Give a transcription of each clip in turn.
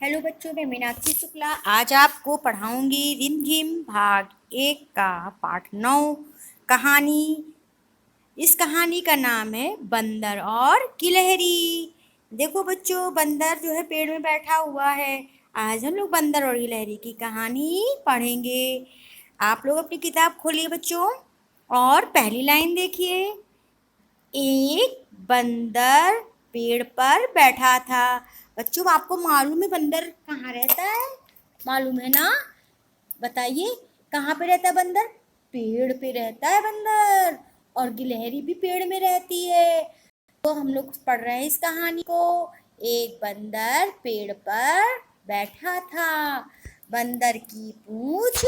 Hello बच्चों, मैं मीनाक्षी शुक्ला आज आपको पढ़ाऊंगी रिमझिम भाग 1 का पाठ 9 कहानी। इस कहानी का नाम है बंदर और गिलहरी। देखो बच्चों, बंदर जो है पेड़ में बैठा हुआ है। आज हम लोग बंदर और गिलहरी की कहानी पढ़ेंगे। आप लोग अपनी किताब खोलिए बच्चों और पहली लाइन देखिए। एक बंदर पेड़ पर बैठा था। बच्चों, आपको मालूम है बंदर कहाँ रहता है? मालूम है ना? बताइए, कहाँ पे रहता है बंदर? पेड़ पे रहता है बंदर। और गिलहरी भी पेड़ में रहती है। तो हम लोग पढ़ रहे हैं इस कहानी को। एक बंदर पेड़ पर बैठा था। बंदर की पूंछ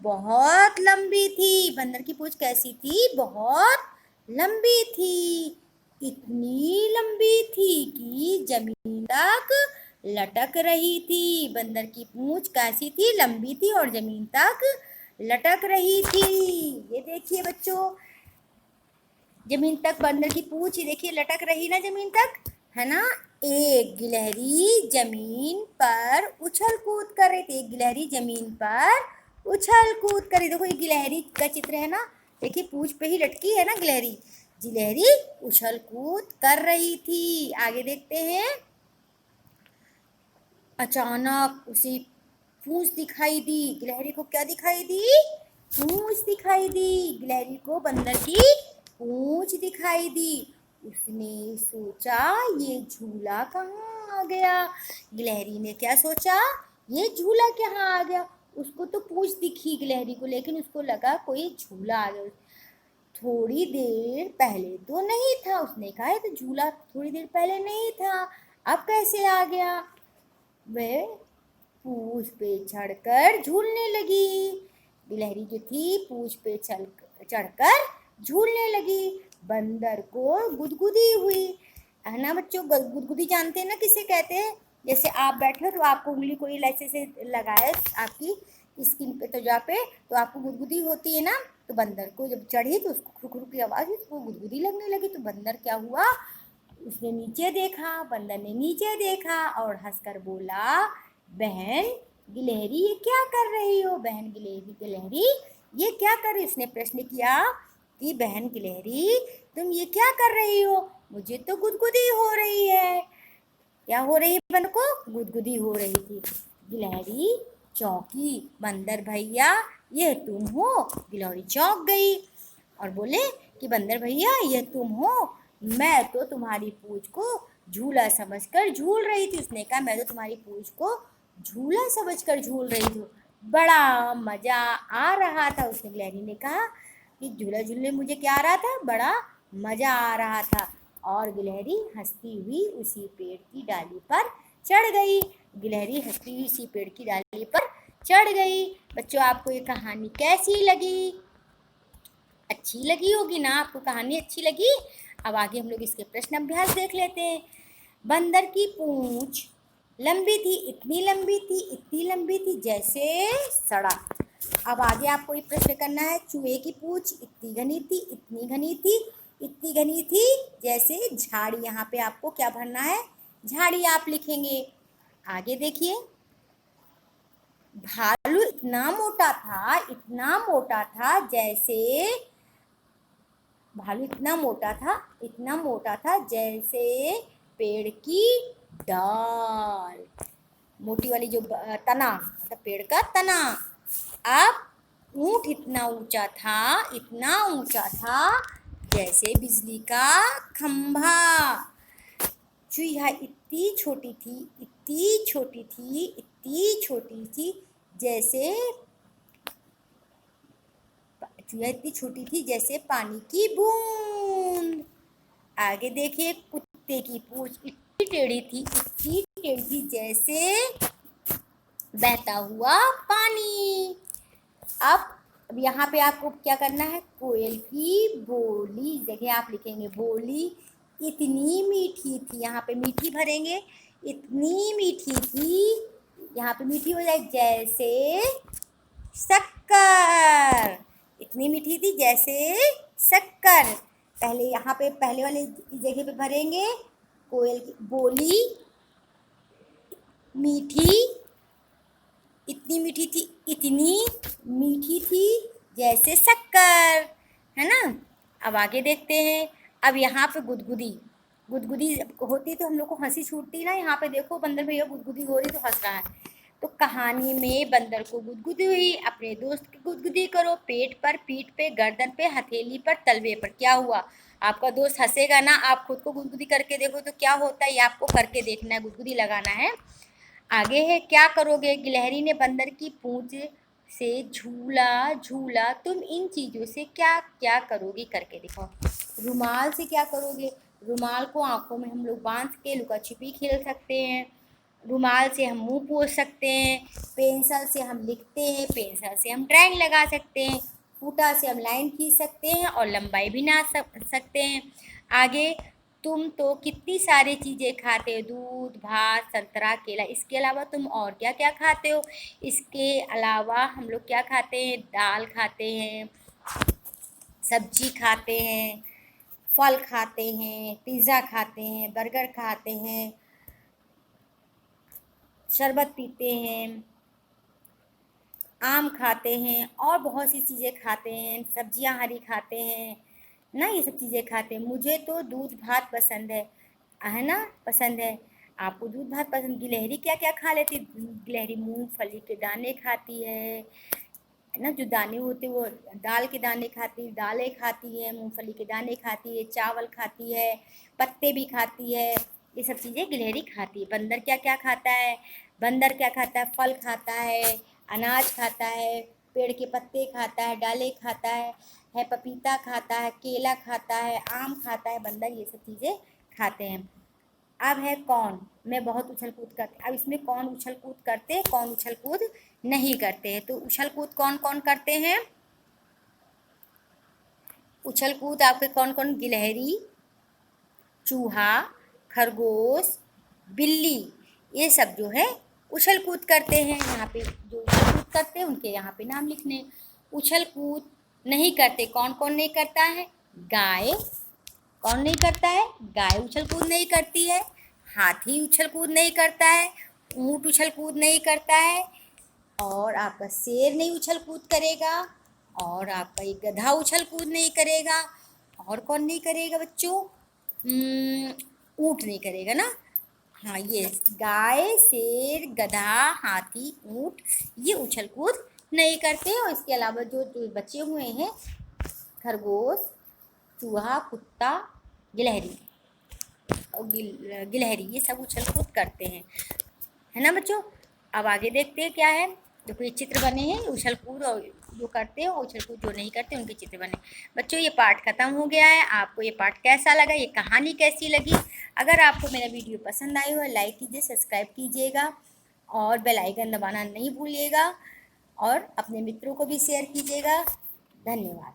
बहुत लंबी थी। बंदर की पूंछ कैसी थी? बहुत लंबी थी। इतनी लंबी थी कि जमीन तक लटक रही थी। बंदर की पूंछ कैसी थी? लंबी थी और जमीन तक लटक रही थी। ये देखिए बच्चों, जमीन तक बंदर की पूंछ ही देखिए लटक रही ना जमीन तक, है ना। एक गिलहरी जमीन पर उछल कूद कर रही थी। एक गिलहरी जमीन पर उछल कूद कर रही। देखो, ये गिलहरी का चित्र है ना। देखिए, पूंछ पे ही लटकी है ना गिलहरी। गिलहरी उछल कूद कर रही थी। आगे देखते हैं। अचानक उसे पूंछ दिखाई दी। गिलहरी को क्या दिखाई दी? पूंछ दिखाई दी। गिलहरी को बंदर की पूंछ दिखाई दी। उसने सोचा, ये झूला कहाँ आ गया? गिलहरी ने क्या सोचा? ये झूला कहाँ आ गया? उसको तो पूंछ दिखी गिलहरी को, लेकिन उसको लगा कोई झूला आ गया। थोड़ी देर पहले तो नहीं था। उसने कहा, तो झूला थोड़ी देर पहले नहीं था, अब कैसे आ गया? वह पूंछ पे चढ़कर झूलने लगी। गिलहरी जो थी पूंछ पे चढ़कर झूलने लगी। बंदर को गुदगुदी हुई, है ना बच्चों। गुदगुदी जानते हैं ना किसे कहते हैं? जैसे आप बैठे हो तो आपको उंगली कोई ऐसे से लगाए आपकी स्किन पे, त्वचा पे, तो आपको गुदगुदी होती है ना। तो बंदर को जब चढ़ी तो उसको खुरखुर की आवाज हुई, उसको गुदगुदी लगने लगी। तो बंदर क्या हुआ? उसने नीचे देखा। बंदर ने नीचे देखा और हंसकर बोला, बहन गिलहरी, ये क्या कर रही हो? बहन गिलहरी गिलहरी ये क्या कर रही? उसने प्रश्न किया कि बहन गिलहरी, तुम ये क्या कर रही हो? मुझे तो गुदगुदी हो रही है। क्या हो रही है? बंदर को गुदगुदी हो रही थी। गिलहरी चौंकी। बंदर भैया, ये तुम हो? गिलहरी चौंक गई और बोले कि बंदर भैया, ये तुम हो? मैं तो तुम्हारी पूंछ को झूला समझकर झूल रही थी। उसने कहा, मैं तो तुम्हारी पूंछ को झूला समझकर झूल रही थी। बड़ा मजा आ रहा था। उसने गिलहरी ने कहा कि झूला झूलने मुझे क्या आ रहा था? बड़ा मजा आ रहा था। और गिलहरी हंसती हुई उसी पेड़ की डाली पर चढ़ गई। गिलहरी हंसती हुई उसी पेड़ की डाली पर चढ़ गई। बच्चों, आपको ये कहानी कैसी लगी? अच्छी लगी होगी ना? आपको कहानी अच्छी लगी? अब आगे हम लोग इसके प्रश्न अभ्यास देख लेते हैं। बंदर की पूंछ लंबी थी, इतनी लंबी थी, इतनी लंबी थी जैसे सड़क। अब आगे आपको ये प्रश्न करना है। चूहे की पूंछ इतनी घनी थी, इतनी घनी थी, इतनी घनी थी जैसे झाड़ी। यहाँ पे आपको क्या भरना है? झाड़ी आप लिखेंगे। आगे देखिए। भालू इतना मोटा था, इतना मोटा था जैसे भालू इतना मोटा था, इतना मोटा था जैसे पेड़ की डाल। मोटी वाली जो तना, मतलब पेड़ का तना। अब ऊंट इतना ऊंचा था, इतना ऊंचा था जैसे बिजली का खंभा। चूहा इतनी छोटी थी, इतनी छोटी थी, इतनी छोटी थी जैसे चूहा इतनी छोटी थी जैसे पानी की बूंद। आगे देखिए। कुत्ते की पूंछ इतनी टेढ़ी थी, इतनी टेढ़ी थी जैसे बहता हुआ पानी। अब यहाँ पे आपको क्या करना है? कोयल की बोली जगह आप लिखेंगे बोली इतनी मीठी थी। यहाँ पे मीठी भरेंगे। इतनी मीठी थी, यहाँ पे मीठी हो जाए जैसे शक्कर। इतनी मीठी थी जैसे शक्कर। पहले यहाँ पे पहले वाले जगह पे भरेंगे कोयल की बोली मीठी, इतनी मीठी थी, इतनी मीठी थी जैसे शक्कर, है ना। अब आगे देखते हैं। अब यहाँ पे गुदगुदी, गुदगुदी होती तो हम लोग को हंसी छूटती ना। यहाँ पे देखो बंदर भैया गुदगुदी हो रही तो हंस रहा है। तो कहानी में बंदर को गुदगुदी हुई, अपने दोस्त की गुदगुदी करो, पेट पर, पीठ पे, गर्दन पे, हथेली पर, तलवे पर। क्या हुआ? आपका दोस्त हंसेगा ना। आप खुद को गुदगुदी करके देखो तो क्या होता है, ये आपको करके देखना है, गुदगुदी लगाना है। आगे है, क्या करोगे? गिलहरी ने बंदर की पूंछ से झूला झूला, तुम इन चीज़ों से क्या क्या करोगे, करके दिखाओ। रुमाल से क्या करोगे? रुमाल को आंखों में हम लोग बांध के लुका छिपी खेल सकते हैं। रुमाल से हम मुंह पोंछ सकते हैं। पेंसिल से हम लिखते हैं, पेंसिल से हम ड्राइंग लगा सकते हैं। फूटा से हम लाइन खींच सकते हैं और लंबाई भी नाप सकते हैं। आगे, तुम तो कितनी सारी चीज़ें खाते हो, दूध, भात, संतरा, केला। इसके अलावा तुम और क्या क्या खाते हो? इसके अलावा हम लोग क्या खाते हैं? दाल खाते हैं, सब्जी खाते हैं, फल खाते हैं, पिज़्ज़ा खाते हैं, बर्गर खाते हैं, शरबत पीते हैं, आम खाते हैं और बहुत सी चीज़ें खाते हैं, सब्जियां हरी खाते हैं ना। ये सब चीज़ें खाते हैं। मुझे तो दूध भात पसंद है ना, पसंद है। आपको दूध भात पसंद? गिलहरी क्या क्या खा लेती? गिलहरी मूंगफली के दाने खाती है ना, जो दाने होते वो दाल के दाने खाती, दालें खाती है, मूंगफली के दाने खाती है, चावल खाती है, पत्ते भी खाती है। ये सब चीज़ें गिलहरी खाती है। बंदर क्या क्या खाता है? बंदर क्या खाता है? फल खाता है, अनाज खाता है, पेड़ के पत्ते खाता है, डालें खाता है पपीता खाता है, केला खाता है, आम खाता है। बंदर ये सब चीज़ें खाते हैं। अब है कौन मैं बहुत उछल कूद करते। अब इसमें कौन उछल कूद करते हैं, कौन उछल कूद नहीं करते हैं। तो उछल कूद कौन कौन करते हैं? उछल कूद आपके कौन कौन? गिलहरी, चूहा, खरगोश, बिल्ली, ये सब जो है उछल कूद करते हैं। यहाँ पे जो उछल कूद करते हैं उनके यहाँ पे नाम लिखने। उछल कूद नहीं करते कौन कौन नहीं करता है? गाय, कौन नहीं करता है? गाय उछल कूद नहीं करती है। हाथी उछल कूद नहीं करता है। ऊंट उछल कूद नहीं करता है। और आपका शेर नहीं उछल कूद करेगा। और आपका ये गधा उछल कूद नहीं करेगा। और कौन नहीं करेगा बच्चों? ऊंट नहीं करेगा ना। हाँ, ये गाय, शेर, गधा, हाथी, ऊंट, ये उछल कूद नहीं करते। और इसके अलावा जो जो बचे हुए हैं, खरगोश, चूहा, कुत्ता, गिलहरी और गिलहरी, ये सब उछल कूद करते हैं, है ना बच्चों। अब आगे देखते हैं क्या है। देखो ये चित्र बने हैं, उछल कूद और जो करते हैं, उछल कूद जो नहीं करते उनके चित्र बने। बच्चों ये पाठ खत्म हो गया है। आपको ये पाठ कैसा लगा, ये कहानी कैसी लगी? अगर आपको मेरा वीडियो पसंद आई हो, लाइक कीजिए, सब्सक्राइब कीजिएगा और बेल आइकन दबाना नहीं भूलिएगा और अपने मित्रों को भी शेयर कीजिएगा। धन्यवाद।